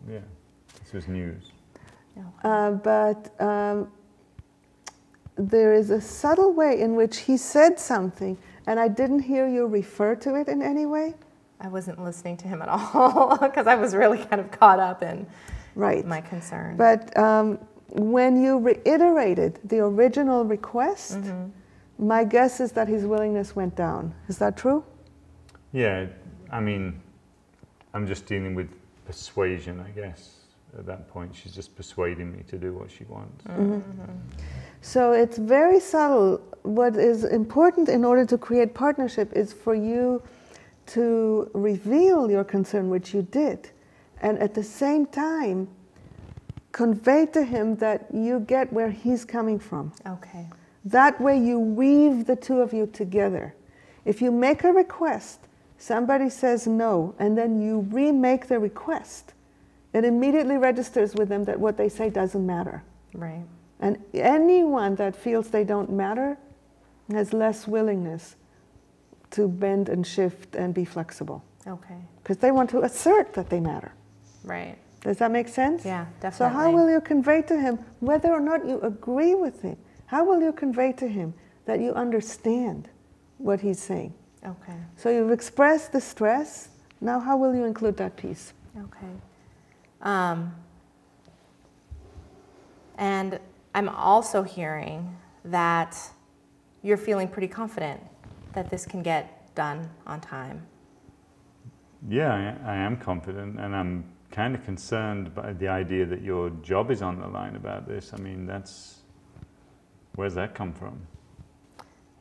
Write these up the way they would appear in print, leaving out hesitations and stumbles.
Yeah, this was news. But there is a subtle way in which he said something, and I didn't hear you refer to it in any way. I wasn't listening to him at all because I was really kind of caught up in my concern. But when you reiterated the original request, my guess is that his willingness went down. Is that true? Yeah, I mean, I'm just dealing with persuasion, I guess. At that point, she's just persuading me to do what she wants. So it's very subtle. What is important in order to create partnership is for you to reveal your concern, which you did, and at the same time convey to him that you get where he's coming from. Okay. That way you weave the two of you together. If you make a request, somebody says no, and then you remake the request, it immediately registers with them that what they say doesn't matter. Right. And anyone that feels they don't matter has less willingness to bend and shift and be flexible. Okay. Because they want to assert that they matter. Right. Does that make sense? Yeah, definitely. So how will you convey to him, whether or not you agree with him, how will you convey to him that you understand what he's saying? Okay. So you've expressed the stress, now how will you include that piece? Okay. And I'm also hearing that you're feeling pretty confident that this can get done on time. Yeah, I am confident, and I'm kind of concerned by the idea that your job is on the line about this. I mean, where's that come from?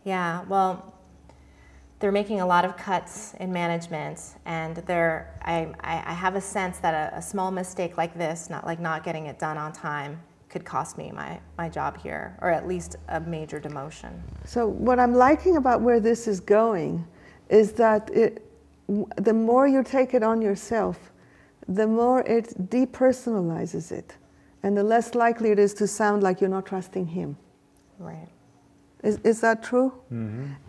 Yeah, well, they're making a lot of cuts in management, and I have a sense that a small mistake like this, not getting it done on time, could cost me my job here, or at least a major demotion. So what I'm liking about where this is going is that the more you take it on yourself, the more it depersonalizes it, and the less likely it is to sound like you're not trusting him. Right. Is that true?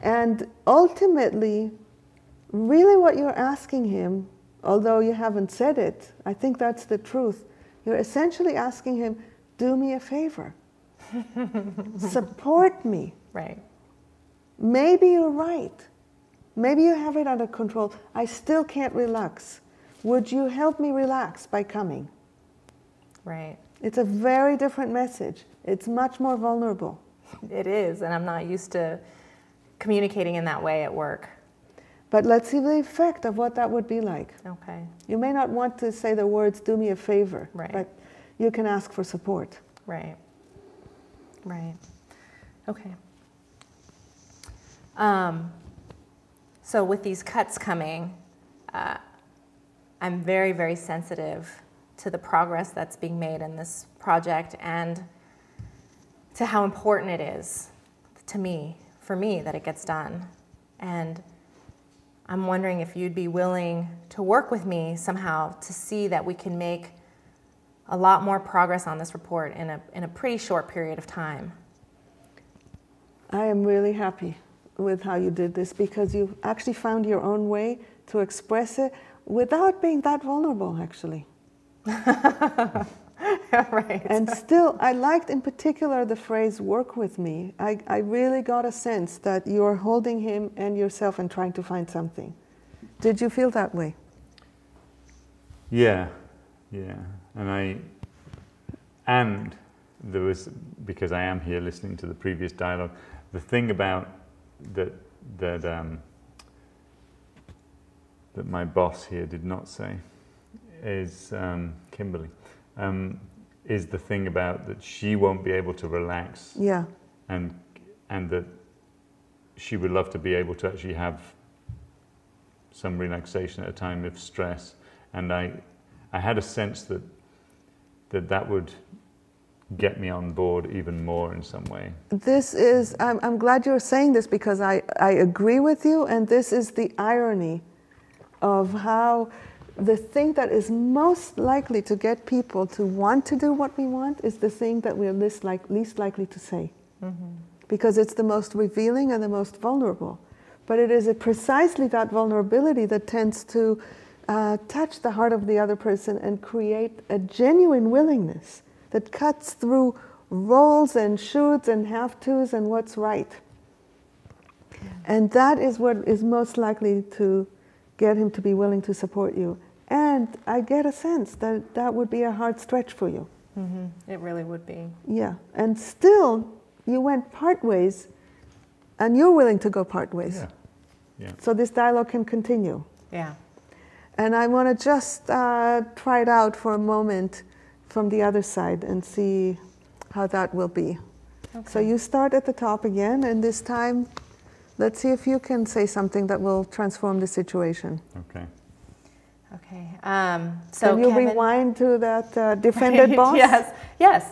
And ultimately, really what you're asking him, although you haven't said it, I think that's the truth, you're essentially asking him, do me a favor. Support me. Right. Maybe you're right. Maybe you have it under control. I still can't relax. Would you help me relax by coming? Right. It's a very different message. It's much more vulnerable. It is, and I'm not used to communicating in that way at work. But let's see the effect of what that would be like. Okay. You may not want to say the words, do me a favor, right, but you can ask for support. Right. Right. Okay. So with these cuts coming, I'm very, very sensitive to the progress that's being made in this project and to how important it is for me, that it gets done. And I'm wondering if you'd be willing to work with me somehow to see that we can make a lot more progress on this report in a pretty short period of time. I am really happy with how you did this, because you actually found your own way to express it without being that vulnerable, actually. Right. And still, I liked in particular the phrase, work with me. I really got a sense that you're holding him and yourself and trying to find something. Did you feel that way? Yeah, yeah. And there was, because I am here listening to the previous dialogue, the thing about that my boss here did not say is, Kimberly, is the thing about that she won't be able to relax. Yeah. And that she would love to be able to actually have some relaxation at a time of stress. And I had a sense that would get me on board even more in some way. This is, I'm glad you're saying this, because I agree with you, and this is the irony of how the thing that is most likely to get people to want to do what we want is the thing that we're least likely to say. Because it's the most revealing and the most vulnerable. But it is precisely that vulnerability that tends to touch the heart of the other person and create a genuine willingness that cuts through roles and shoulds and have-tos and what's right. And that is what is most likely to get him to be willing to support you. And I get a sense that that would be a hard stretch for you. Mm-hmm. It really would be. Yeah, and still you went part ways and you're willing to go part ways. Yeah. Yeah. So this dialogue can continue. Yeah. And I want to just try it out for a moment from the other side and see how that will be. Okay. So you start at the top again, and this time, let's see if you can say something that will transform the situation. Okay. Okay. So can you Kevin, rewind to that defended boss? Yes. Yes.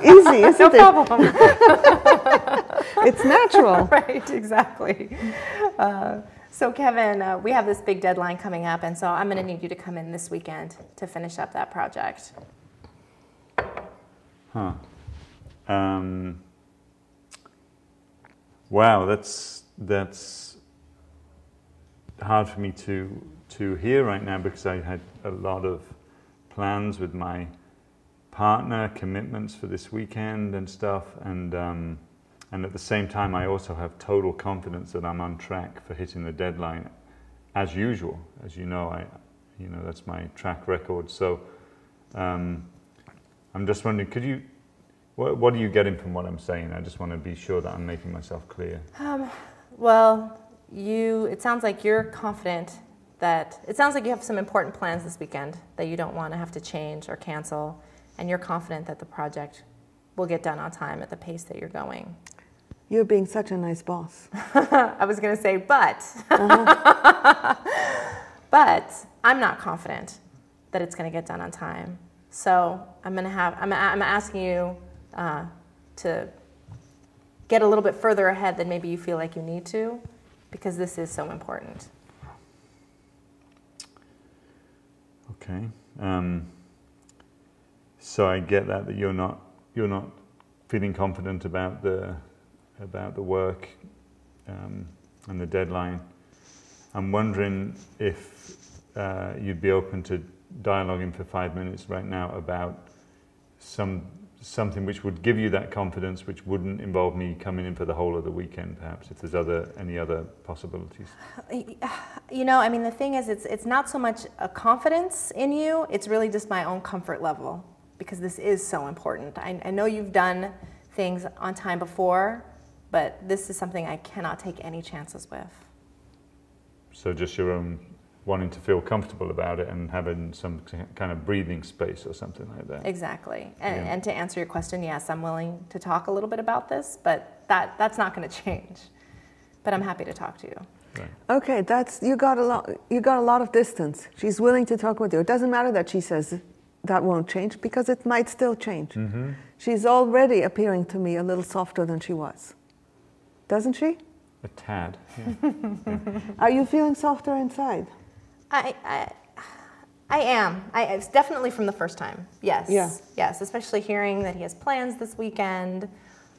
Easy, isn't no problem. It's natural. Right. Exactly. So Kevin, we have this big deadline coming up, and so I'm going to need you to come in this weekend to finish up that project. Huh. Wow, that's hard for me to hear right now, because I had a lot of plans with my partner, commitments for this weekend and stuff, and at the same time I also have total confidence that I'm on track for hitting the deadline, as usual. As you know, that's my track record. So I'm just wondering, what are you getting from what I'm saying? I just want to be sure that I'm making myself clear. Well, it sounds like you're confident that, it sounds like you have some important plans this weekend that you don't want to have to change or cancel, and you're confident that the project will get done on time at the pace that you're going. You're being such a nice boss. I was going to say, but. But I'm not confident that it's going to get done on time. So I'm asking you to get a little bit further ahead than maybe you feel like you need to, because this is so important. Okay. So I get that you're not feeling confident about the work and the deadline. I'm wondering if you'd be open to dialoguing for 5 minutes right now about something which would give you that confidence, which wouldn't involve me coming in for the whole of the weekend, perhaps, if there's any other possibilities. The thing is, it's not so much a confidence in you, it's really just my own comfort level, because this is so important. I know you've done things on time before, but this is something I cannot take any chances with. So just your own wanting to feel comfortable about it and having some kind of breathing space or something like that. Exactly. And to answer your question, yes, I'm willing to talk a little bit about this, but that's not going to change. But I'm happy to talk to you. Right. Okay, you got a lot of distance. She's willing to talk with you. It doesn't matter that she says that won't change, because it might still change. Mm-hmm. She's already appearing to me a little softer than she was. Doesn't she? A tad. Yeah. Yeah. Are you feeling softer inside? I am. It's definitely from the first time. Yes. Yeah. Yes, especially hearing that he has plans this weekend,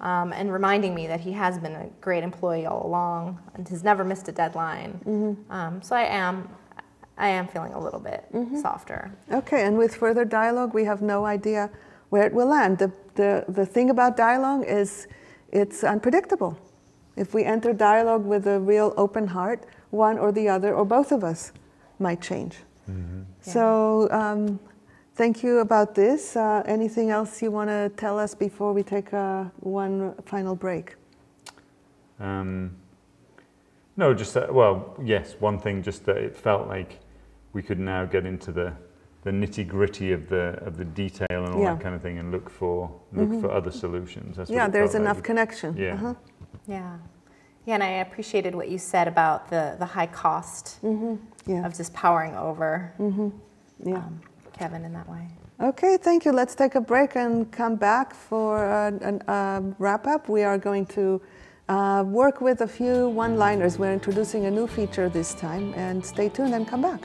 and reminding me that he has been a great employee all along and has never missed a deadline. Mm-hmm. So I am feeling a little bit softer. Okay, and with further dialogue, we have no idea where it will land. The thing about dialogue is it's unpredictable. If we enter dialogue with a real open heart, one or the other or both of us might change. Mm-hmm. Yeah. So thank you about this. Anything else you want to tell us before we take one final break? No, just yes, one thing, just that it felt like we could now get into the nitty-gritty of the detail and all that kind of thing, and look for other solutions. That's there's enough connection. Yeah. Uh-huh. Yeah, and I appreciated what you said about the high cost of just powering over Kevin in that way. Okay, thank you. Let's take a break and come back for a wrap-up. We are going to work with a few one-liners. We're introducing a new feature this time, and stay tuned and come back.